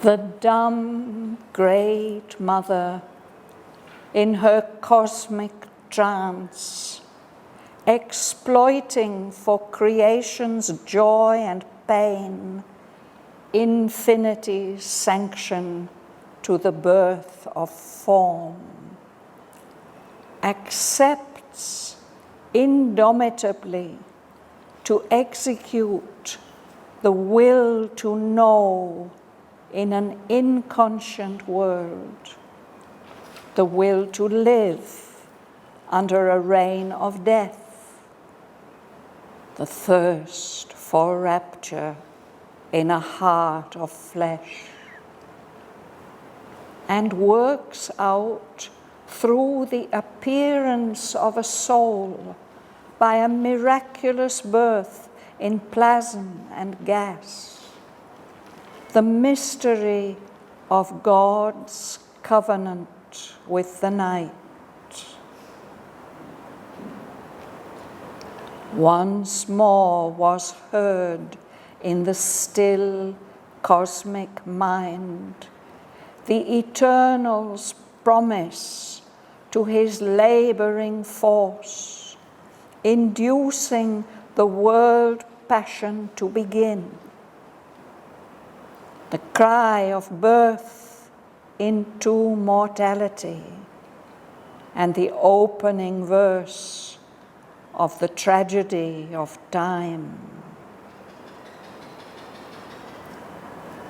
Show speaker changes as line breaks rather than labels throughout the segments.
The dumb great mother in her cosmic trance, exploiting for creation's joy and pain, infinity's sanction to the birth of form, accepts indomitably to execute the will to know in an inconscient world, the will to live under a reign of death, the thirst for rapture in a heart of flesh, and works out through the appearance of a soul by a miraculous birth in plasm and gas, the mystery of God's covenant with the night. Once more was heard in the still cosmic mind the Eternal's promise to his laboring force, inducing the world passion to begin. The cry of birth into mortality, and the opening verse of the tragedy of time.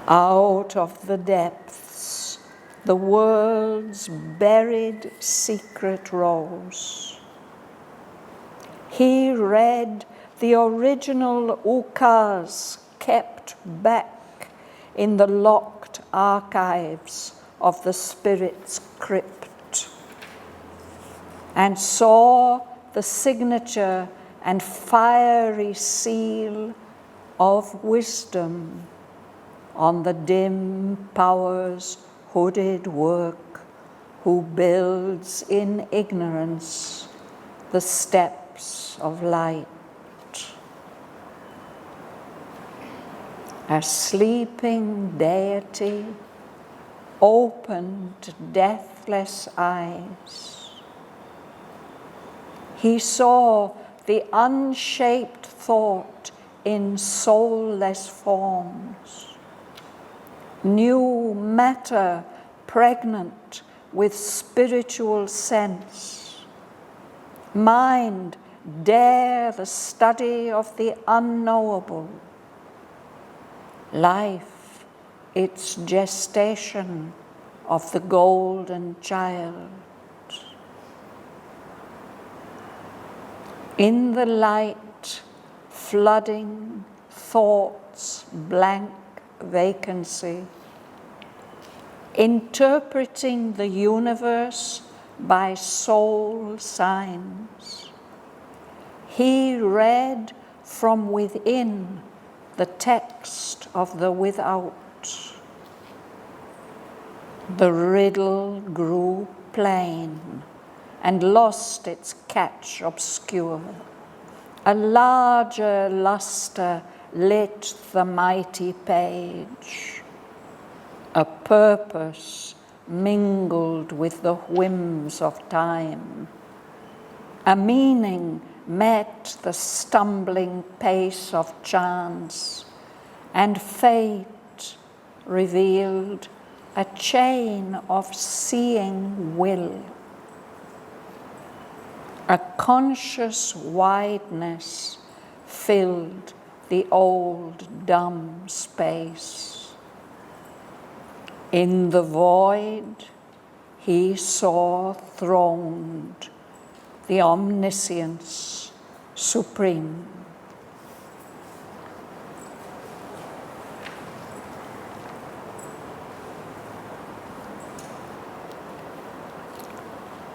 Out of the depths, the world's buried secret rose. He read the original ukas kept back in the locked archives of the Spirit's crypt, and saw the signature and fiery seal of wisdom on the dim power's hooded work, who builds in ignorance the steps of light. A sleeping deity opened deathless eyes. He saw the unshaped thought in soulless forms, new matter pregnant with spiritual sense, mind dare the study of the unknowable, life its gestation of the golden child. In the light, flooding thought's blank vacancy, interpreting the universe by soul signs, he read from within the text of the without. The riddle grew plain and lost its catch obscure. A larger luster lit the mighty page. A purpose mingled with the whims of time. A meaning met the stumbling pace of chance, and fate revealed a chain of seeing will. A conscious wideness filled the old dumb space. In the void, he saw throned the omniscience supreme.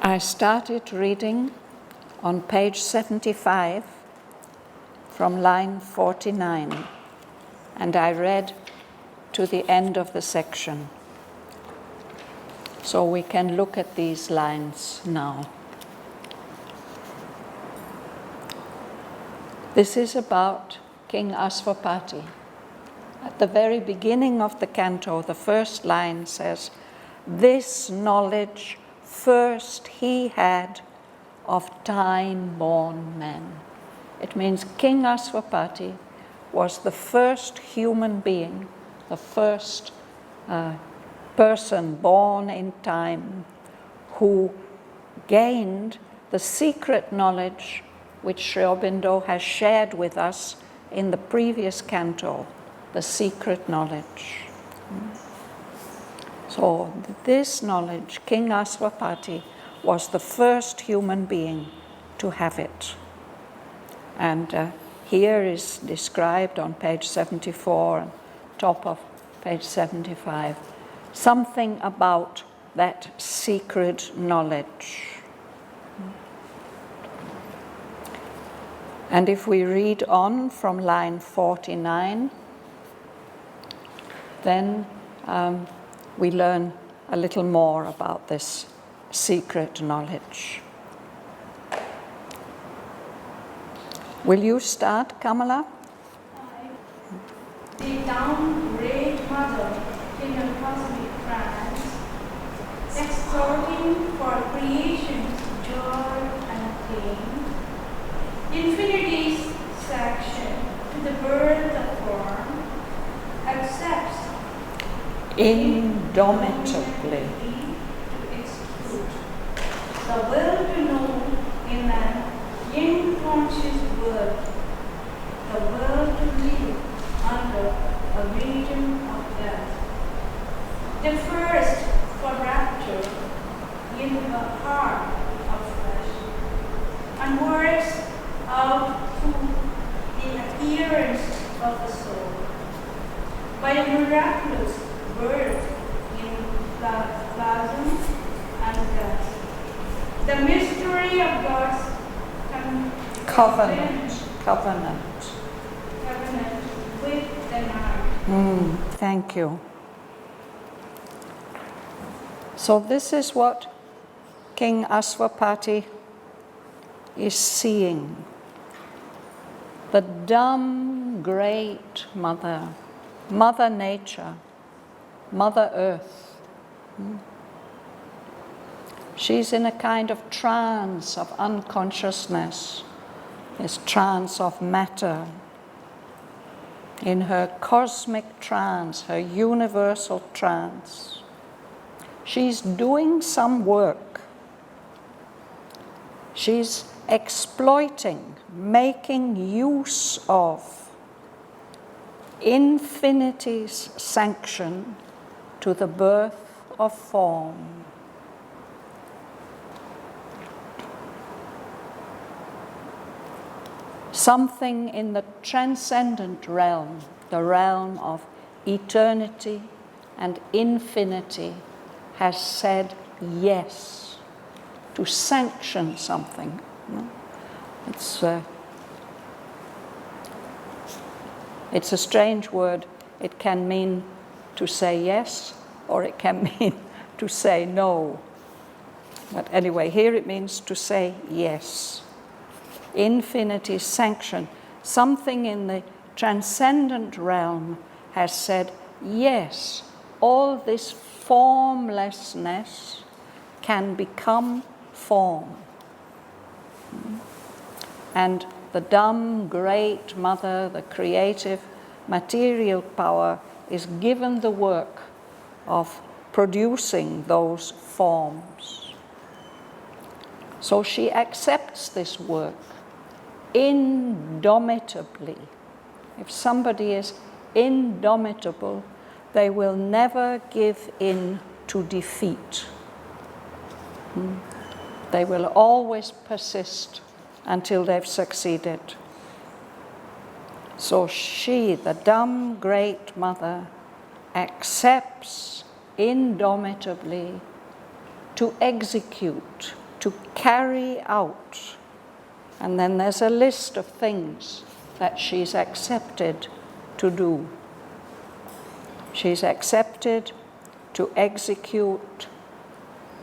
I started reading on page 75 from line 49, and I read to the end of the section. So we can look at these lines now. This is about King Ashvapati, At the very beginning of the canto, the first line says, "This knowledge first he had of time-born men." It means King Aswapati was the first human being, the first person born in time who gained the secret knowledge which Sri Aurobindo has shared with us in the previous canto, the secret knowledge. So this knowledge, King Aswapati was the first human being to have it. And here is described on page 74, and top of page 75, something about that secret knowledge. And if we read on from line 49, then we learn a little more about this secret knowledge. Will you start, Kamala?
The down great mother in a cosmic trance, exhorting for creation's joy and pain, infinity's sanction to the birth of form, accepts
indomitably
to execute the will to know in an inconscious world, the will to live under a region of death, the first for rapture in the heart of flesh, and works out through the appearance of the soul, by a miraculous birth in plasm and death. The mystery of God's
covenant
with the night.
Thank you. So this is what King Aswapati is seeing. The dumb great mother, Mother Nature, Mother Earth. She's in a kind of trance of unconsciousness, this trance of matter. In her cosmic trance, her universal trance, she's doing some work. She's exploiting, making use of infinity's sanction to the birth of form. Something in the transcendent realm, the realm of eternity and infinity, has said yes to sanction something. It's a strange word. It can mean to say yes, or it can mean to say no. But anyway, here it means to say yes. Infinity sanction. Something in the transcendent realm has said, yes, all this formlessness can become form. And the dumb great mother, the creative material power, is given the work of producing those forms. So she accepts this work indomitably. If somebody is indomitable, they will never give in to defeat. They will always persist until they've succeeded. So she, the dumb great mother, accepts indomitably to execute, to carry out. And then there's a list of things that she's accepted to do. She's accepted to execute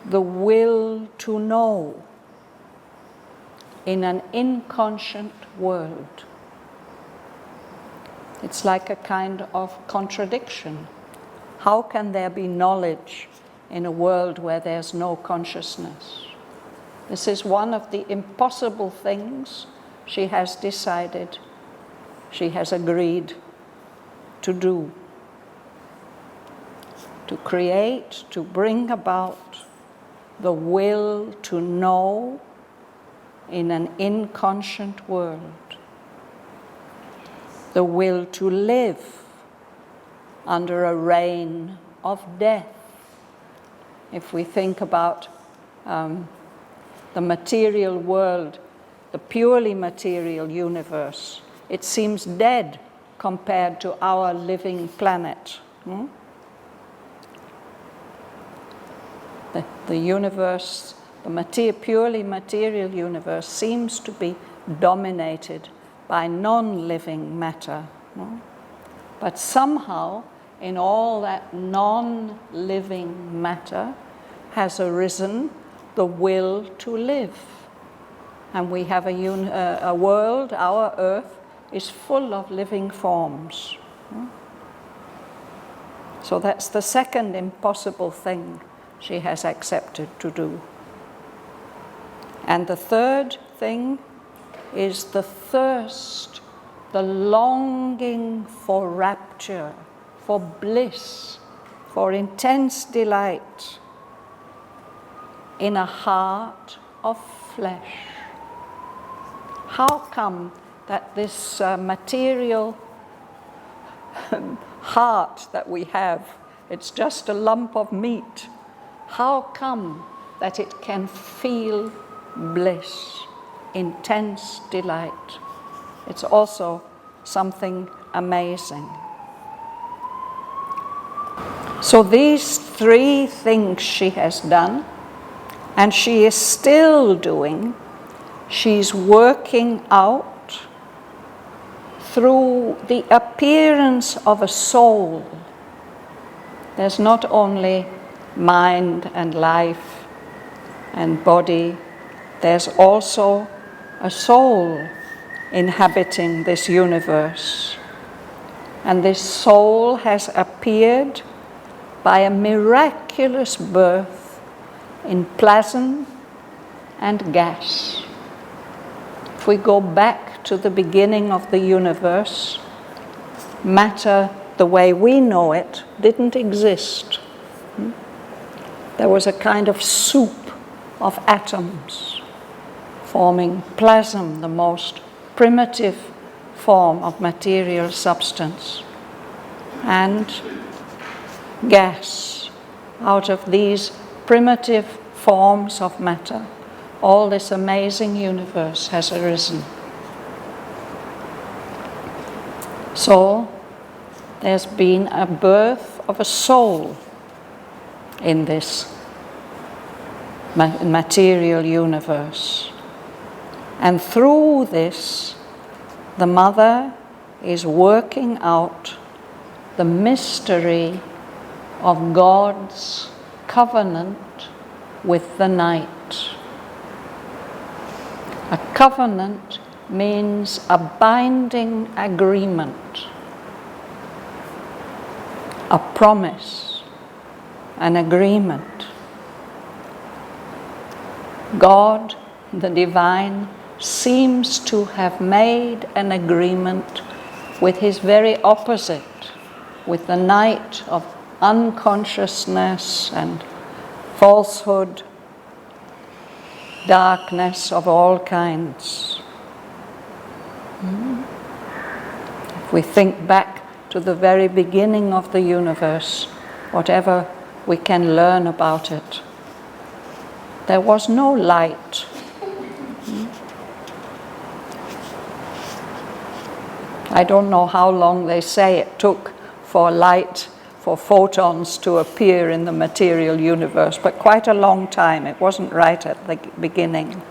the will to know in an inconscient world. It's like a kind of contradiction. How can there be knowledge in a world where there's no consciousness? This is one of the impossible things she has decided, she has agreed to do. To create, to bring about the will to know in an inconscient world. The will to live under a reign of death. If we think about the material world, the purely material universe, it seems dead compared to our living planet. The universe, the purely material universe, seems to be dominated by non-living matter. But somehow, in all that non-living matter, has arisen the will to live. And we have a world, our earth, is full of living forms. So that's the second impossible thing she has accepted to do. And the third thing is the thirst, the longing for rapture, for bliss, for intense delight in a heart of flesh. How come that this material heart that we have, it's just a lump of meat, how come that it can feel bliss, intense delight? It's also something amazing. So these three things she has done, and she is still doing. She's working out through the appearance of a soul. There's not only mind and life and body, there's also a soul inhabiting this universe. And this soul has appeared by a miraculous birth in plasm and gas. If we go back to the beginning of the universe, matter, the way we know it, didn't exist. There was a kind of soup of atoms forming plasm, the most primitive form of material substance, and gas. Out of these primitive forms of matter, all this amazing universe has arisen. So there's been a birth of a soul in this material universe. And through this, the Mother is working out the mystery of God's covenant with the night. A covenant means a binding agreement, a promise, an agreement. God, the divine, seems to have made an agreement with his very opposite, with the night of unconsciousness and falsehood, darkness of all kinds. If we think back to the very beginning of the universe, whatever we can learn about it, there was no light. I don't know how long they say it took for light, for photons to appear in the material universe, but quite a long time. It wasn't right at the beginning.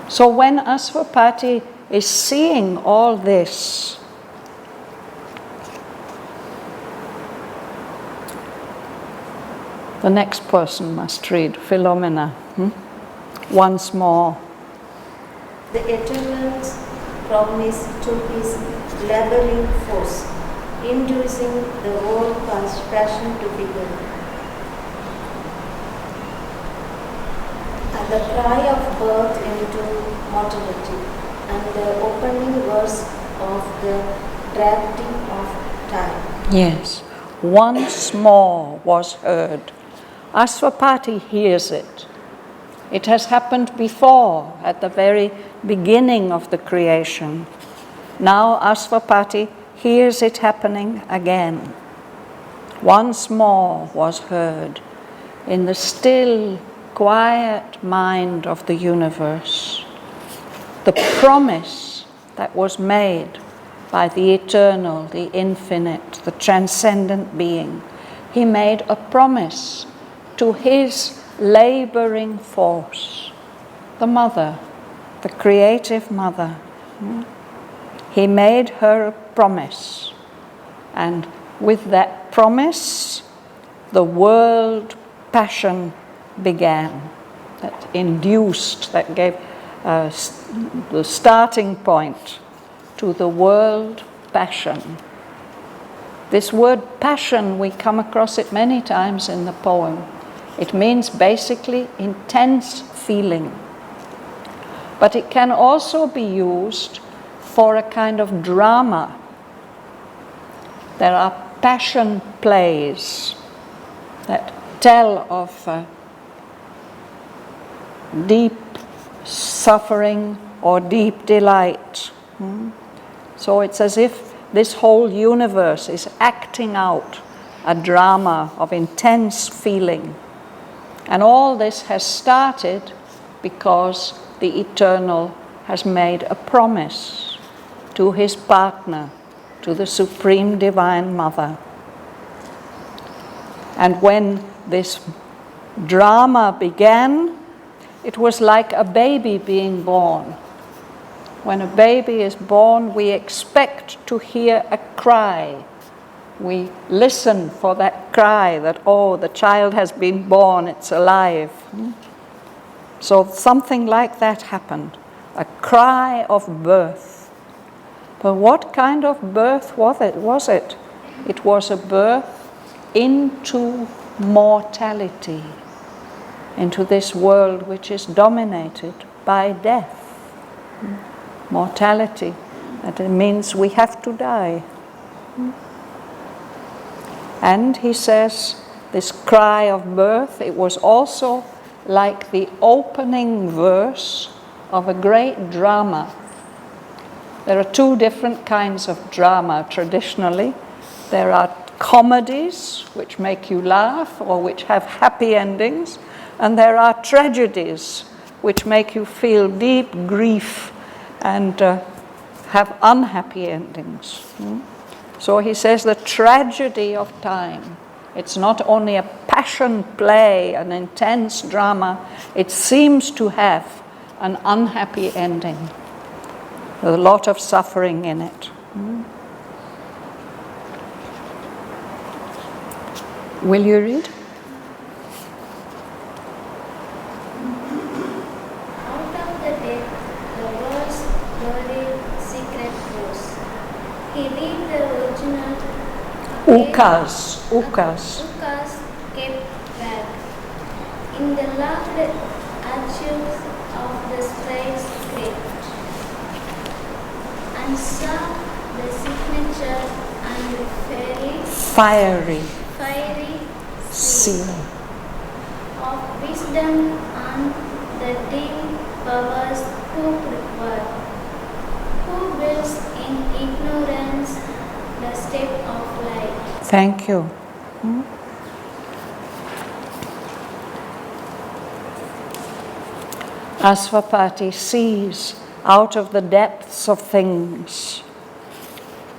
So when Aswapati is seeing all this, the next person must read, Philomena, once more.
The eternal's promise to his laboring force, inducing the whole passion to begin. And the cry of birth into mortality, and the opening verse of the drafting of time.
Yes. Once more was heard. Aswapati hears it. It has happened before, at the very beginning of the creation. Now Aswapati hears it happening again. Once more was heard in the still, quiet mind of the universe the promise that was made by the eternal, the infinite, the transcendent being. He made a promise to his laboring force, the mother, the creative mother. He made her a promise, and with that promise, the world passion began, that induced, that gave the starting point to the world passion. This word passion, we come across it many times in the poem. It means basically intense feeling. But it can also be used for a kind of drama. There are passion plays that tell of deep suffering or deep delight. So it's as if this whole universe is acting out a drama of intense feeling. And all this has started because the Eternal has made a promise to his partner, to the Supreme Divine Mother. And when this drama began, it was like a baby being born. When a baby is born, we expect to hear a cry. We listen for that cry that, oh, the child has been born, it's alive. So something like that happened, a cry of birth. But what kind of birth was it? It was a birth into mortality, into this world which is dominated by death. Mortality, that it means we have to die. And he says, this cry of birth, it was also like the opening verse of a great drama. There are two different kinds of drama traditionally. There are comedies, which make you laugh or which have happy endings, and there are tragedies, which make you feel deep grief and have unhappy endings. So he says the tragedy of time, it's not only a passion play, an intense drama, it seems to have an unhappy ending, with a lot of suffering in it. Will you read?
Out of the death, the world's buried secret rose. He read the original
𝐂𝐿𝐹
kept back in the loved archives of the scribe's script, and saw the signature and the fiery seal of wisdom and the dim powers who prepare, who builds in ignorance the step of light.
Thank you. Aswapati sees out of the depths of things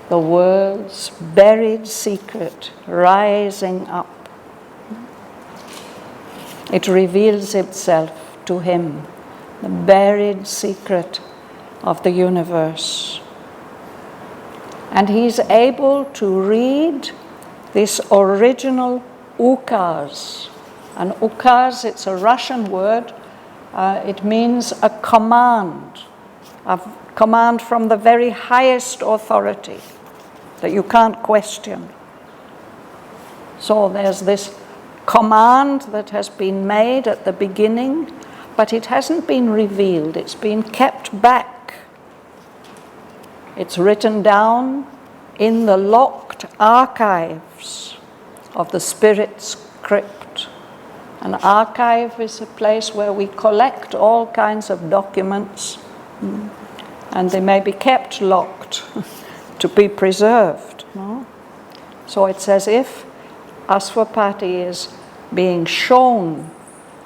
the world's buried secret rising up. It reveals itself to him, the buried secret of the universe. And he's able to read this original 𝐒𝐿𝐹. And 𝐒𝐿𝐹, it's a Russian word. It means a command, a command from the very highest authority that you can't question. So there's this command that has been made at the beginning, but it hasn't been revealed. It's been kept back. It's written down in the locked archives of the Spirit's crypt. An archive is a place where we collect all kinds of documents, and they may be kept locked to be preserved. No? So it's as if 𝐒𝐕 is being shown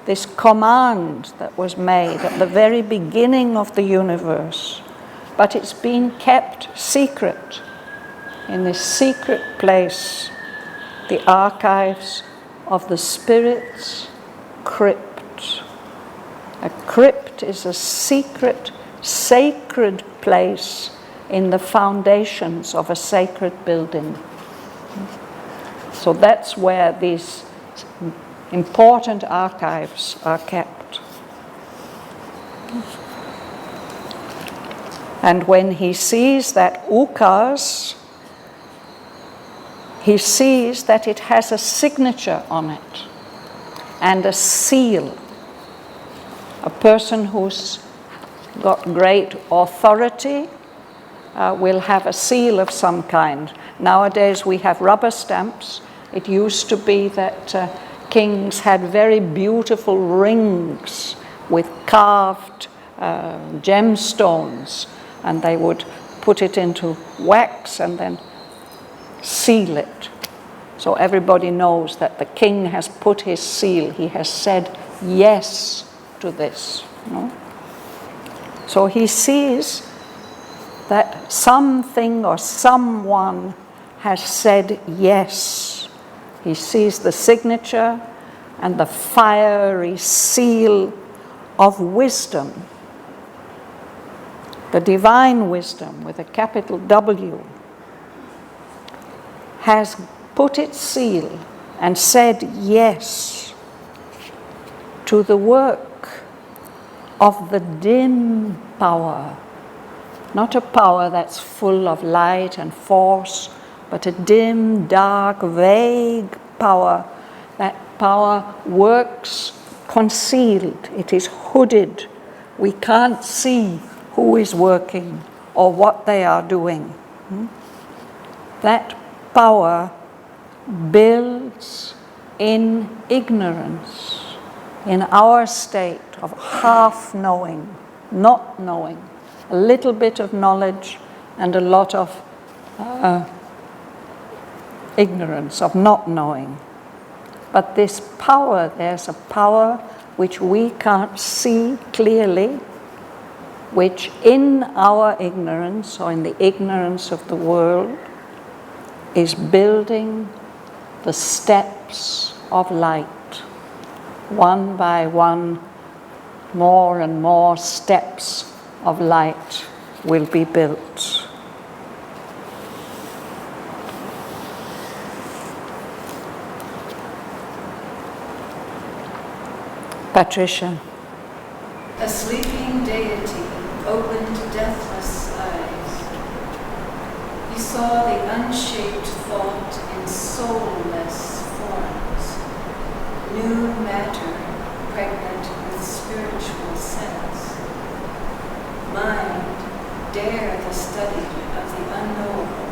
this command that was made at the very beginning of the universe, but it's been kept secret in this secret place, the archives of the Spirit's crypt. A crypt is a secret, sacred place in the foundations of a sacred building. So that's where these important archives are kept. And when he sees that ukas, he sees that it has a signature on it and a seal. A person who's got great authority will have a seal of some kind. Nowadays we have rubber stamps. It used to be that kings had very beautiful rings with carved gemstones, and they would put it into wax and then seal it. So everybody knows that the king has put his seal. He has said yes to this. No? So he sees that something or someone has said yes. He sees the signature and the fiery seal of wisdom. The divine wisdom with a capital W has put its seal and said yes to the work of the dim power. Not a power that's full of light and force, but a dim, dark, vague power. That power works concealed. It is hooded. We can't see who is working or what they are doing. That power builds in ignorance, in our state of half knowing, not knowing, a little bit of knowledge and a lot of ignorance, of not knowing. But this power, there's a power which we can't see clearly, which in our ignorance or in the ignorance of the world is building the steps of light. One by one, more and more steps of light will be built. Patricia.
A sleeping deity opened deathless eyes. He saw the unshaped thought in soulless forms, new matter pregnant with spiritual sense. Mind dare the study of the unknowable.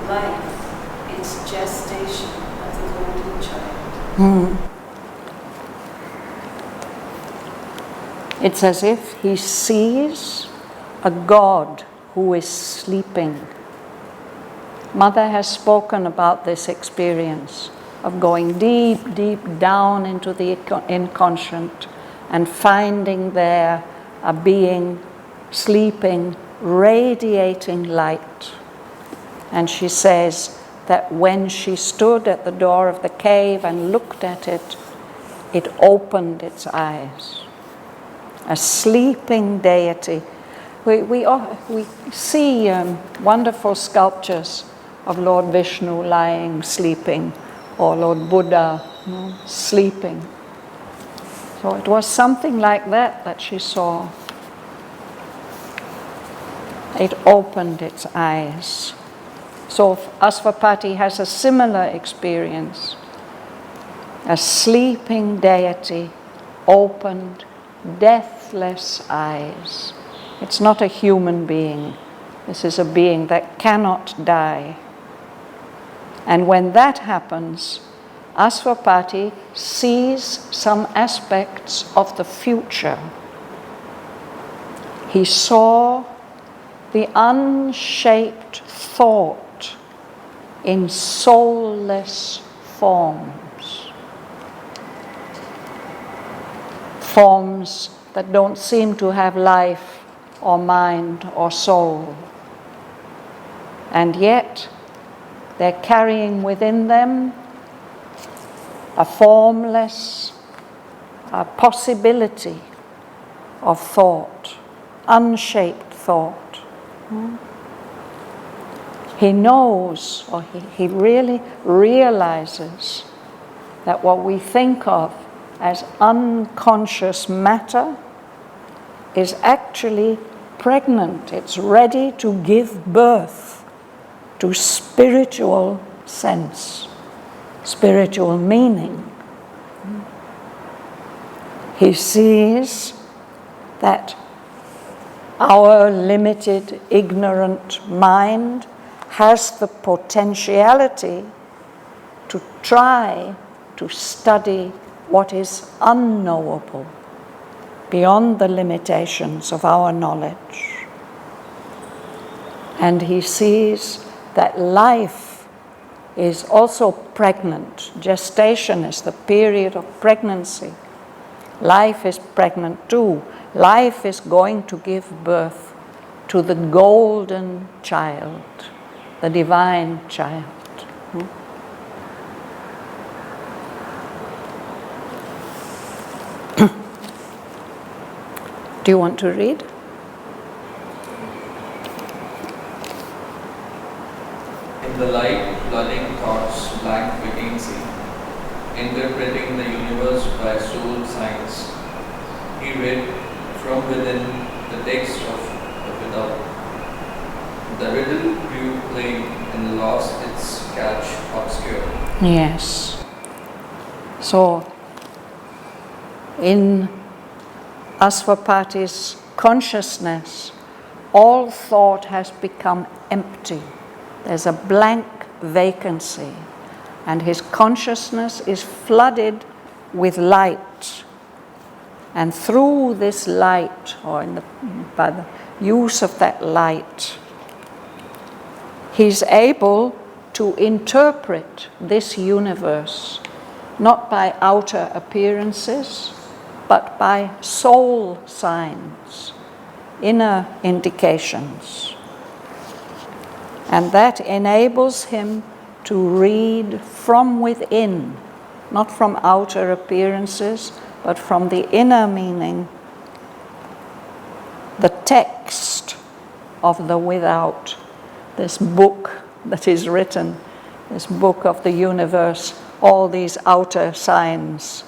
Life, its gestation of the golden child.
It's as if he sees a God who is sleeping. Mother has spoken about this experience of going deep, deep down into the inconscient and finding there a being sleeping, radiating light. And she says that when she stood at the door of the cave and looked at it, it opened its eyes. A sleeping deity. We see wonderful sculptures of Lord Vishnu lying, sleeping, or Lord Buddha sleeping. So it was something like that that she saw. It opened its eyes. So 𝐒𝐕 has a similar experience. A sleeping deity opened deathless eyes. It's not a human being. This is a being that cannot die. And when that happens, 𝐒𝐕 sees some aspects of the future. He saw the unshaped thought in soulless forms. Forms that don't seem to have life or mind or soul. And yet, they're carrying within them a formless a possibility of thought, unshaped thought. He knows, or he really realizes that what we think of as unconscious matter is actually pregnant. It's ready to give birth to spiritual sense, spiritual meaning. He sees that our limited, ignorant mind has the potentiality to try to study what is unknowable beyond the limitations of our knowledge. And he sees that life is also pregnant. Gestation is the period of pregnancy. Life is pregnant too. Life is going to give birth to the golden child, the divine child. Do you want to read?
In the light, flooding thoughts blank vacancy, interpreting the universe by soul science, he read from within the text of the without. The riddle grew plain and lost its catch obscure.
Yes. So, in 𝐒𝐕's consciousness, all thought has become empty. There's a blank vacancy, and his consciousness is flooded with light. And through this light, or by the use of that light, he's able to interpret this universe, not by outer appearances, but by soul signs, inner indications. And that enables him to read from within, not from outer appearances, but from the inner meaning, the text of the without, this book that is written, this book of the universe, all these outer signs.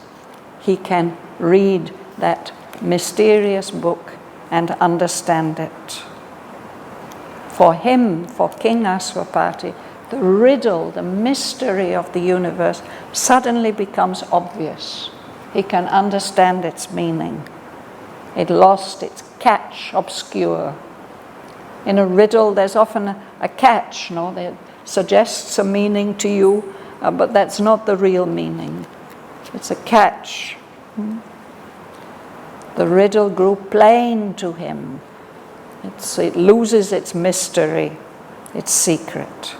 He can read that mysterious book and understand it. For him, for King 𝐒𝐕, the riddle, the mystery of the universe suddenly becomes obvious. He can understand its meaning. It lost its catch obscure. In a riddle, there's often a catch, no? That suggests a meaning to you, but that's not the real meaning. It's a catch. The riddle grew plain to him. It loses its mystery, its secret.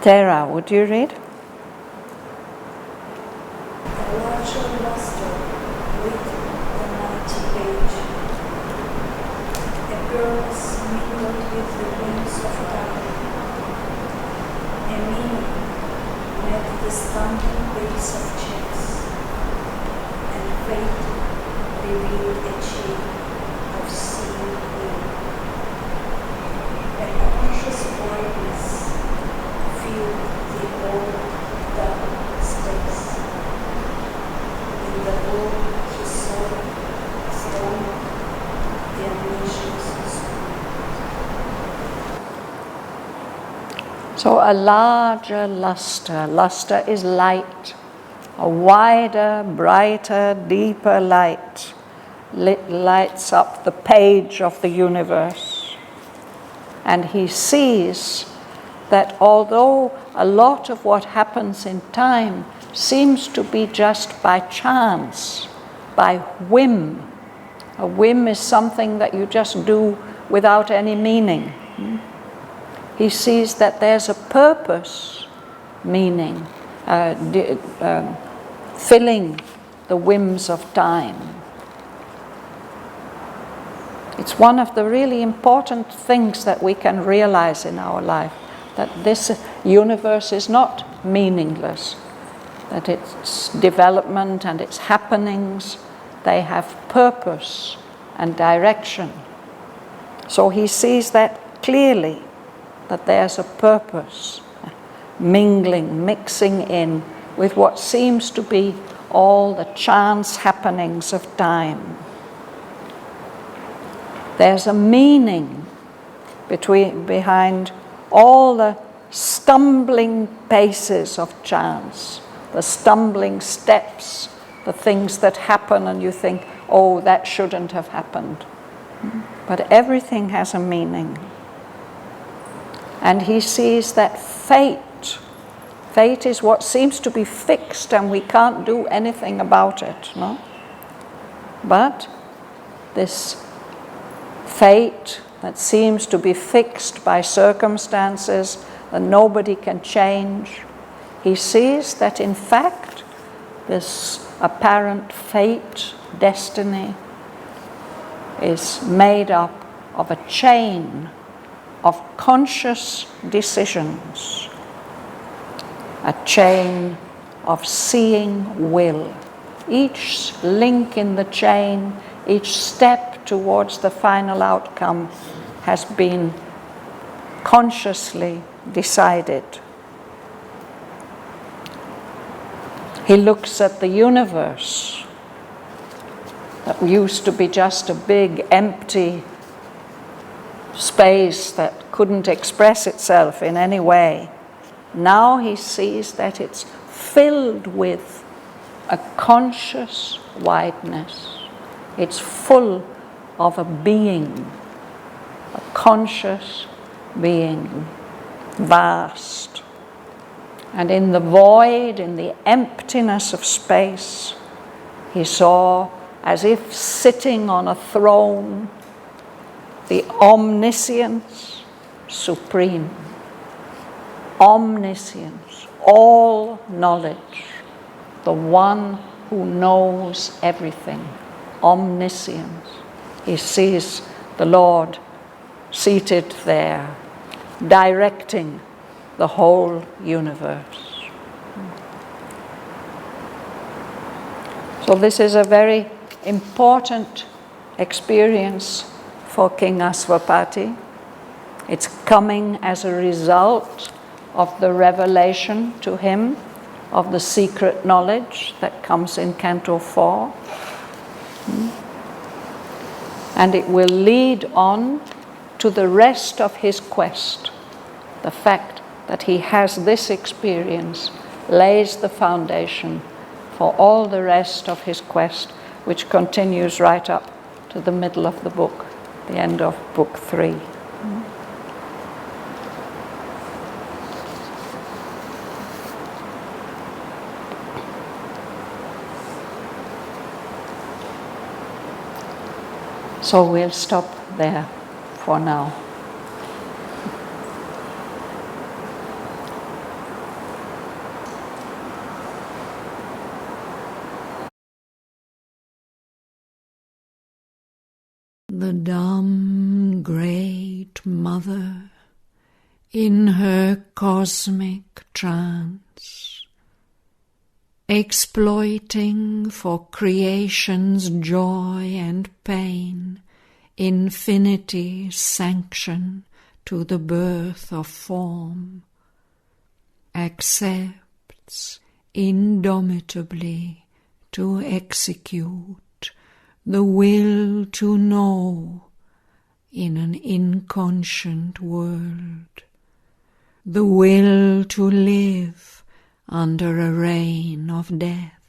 Tara, would you read?
The larger luster with the mighty age, a pearls mingled with the wings of time, a meaning met the stamping base of checks, and fate revealed a chain of seeing wind. A conscious brightness filled the old dark space. In the world he saw stone
So a larger luster. Luster is light. A wider, brighter, deeper light lights up the page of the universe. And he sees that although a lot of what happens in time seems to be just by chance, by whim. A whim is something that you just do without any meaning. He sees that there's a purpose, meaning, filling the whims of time. It's one of the really important things that we can realize in our life, that this universe is not meaningless, that its development and its happenings, they have purpose and direction. So he sees that clearly, that there's a purpose, mingling, mixing in with what seems to be all the chance happenings of time. There's a meaning behind all the stumbling paces of chance, the stumbling steps, the things that happen and you think, oh, that shouldn't have happened. But everything has a meaning. And he sees that fate is what seems to be fixed and we can't do anything about it, no? But this fate that seems to be fixed by circumstances that nobody can change, he sees that in fact this apparent fate, destiny, is made up of a chain of conscious decisions, a chain of seeing will. Each link in the chain, each step towards the final outcome has been consciously decided. He looks at the universe that used to be just a big empty space that couldn't express itself in any way. Now he sees that it's filled with a conscious wideness. It's full of a being, a conscious being, vast. And in the void, in the emptiness of space, he saw, as if sitting on a throne, the omniscience supreme. Omniscience, all knowledge, the one who knows everything. Omniscience. He sees the Lord seated there, directing the whole universe. So this is a very important experience for King Aswapati. It's coming as a result of the revelation to him of the secret knowledge that comes in Canto 4. And it will lead on to the rest of his quest. The fact that he has this experience lays the foundation for all the rest of his quest, which continues right up to the middle of the book, the end of book 3. So we'll stop there for now.
The dumb great mother in her cosmic trance, exploiting for creation's joy and pain infinity's sanction to the birth of form, accepts indomitably to execute the will to know in an inconscient world, the will to live under a reign of death,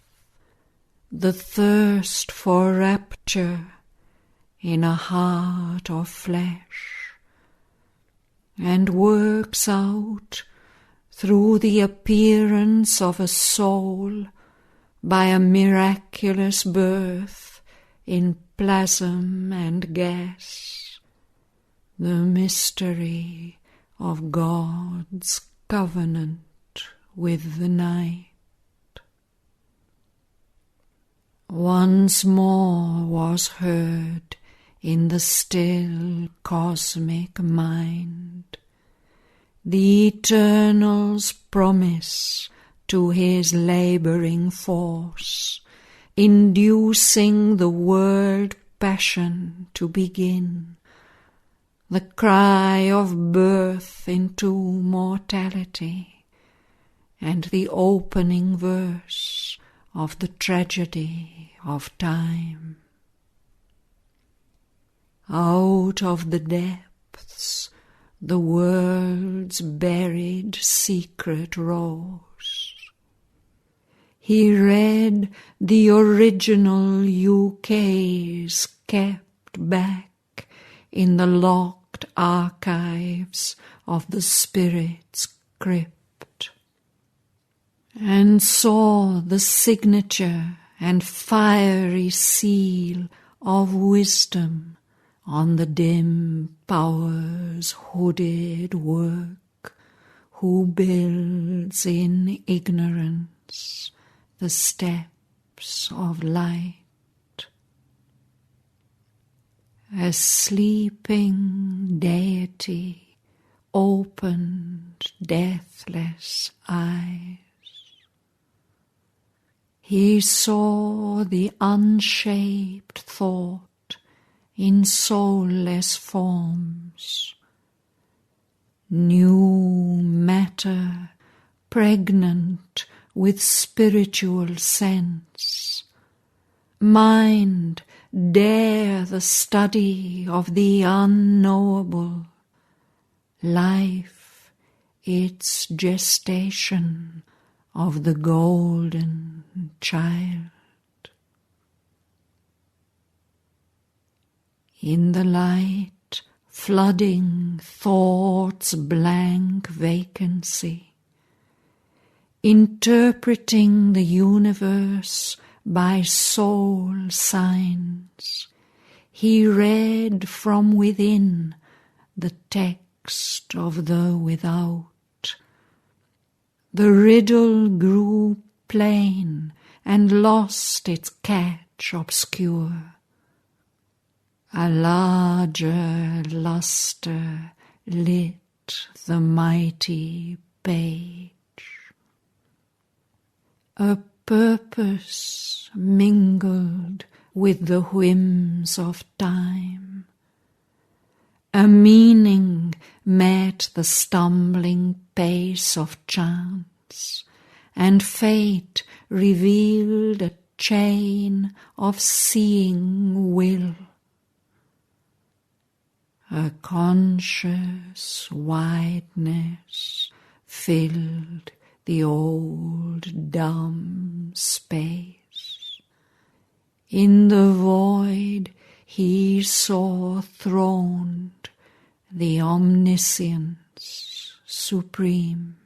the thirst for rapture in a heart of flesh, and works out through the appearance of a soul by a miraculous birth in plasm and gas, the mystery of God's covenant with the night. Once more was heard in the still cosmic mind the Eternal's promise to his labouring force, inducing the world passion to begin, the cry of birth into mortality, and the opening verse of the tragedy of time. Out of the depths the world's buried secret rose. He read the original ukase kept back in the locked archives of the spirit's crypt, and saw the signature and fiery seal of wisdom on the dim power's hooded work, who builds in ignorance the steps of light. A sleeping deity opened deathless eyes. He saw the unshaped thought in soulless forms, new matter pregnant with spiritual sense. Mind dare the study of the unknowable, life its gestation of the golden child. In the light, flooding thought's blank vacancy, interpreting the universe by soul signs, he read from within the text of the without. The riddle grew plain and lost its catch obscure. A larger lustre lit the mighty page. A purpose mingled with the whims of time. A meaning met the stumbling pace of chance, and fate revealed a chain of seeing will. A conscious wideness filled the old dumb space. In the void he saw throned the omniscience supreme.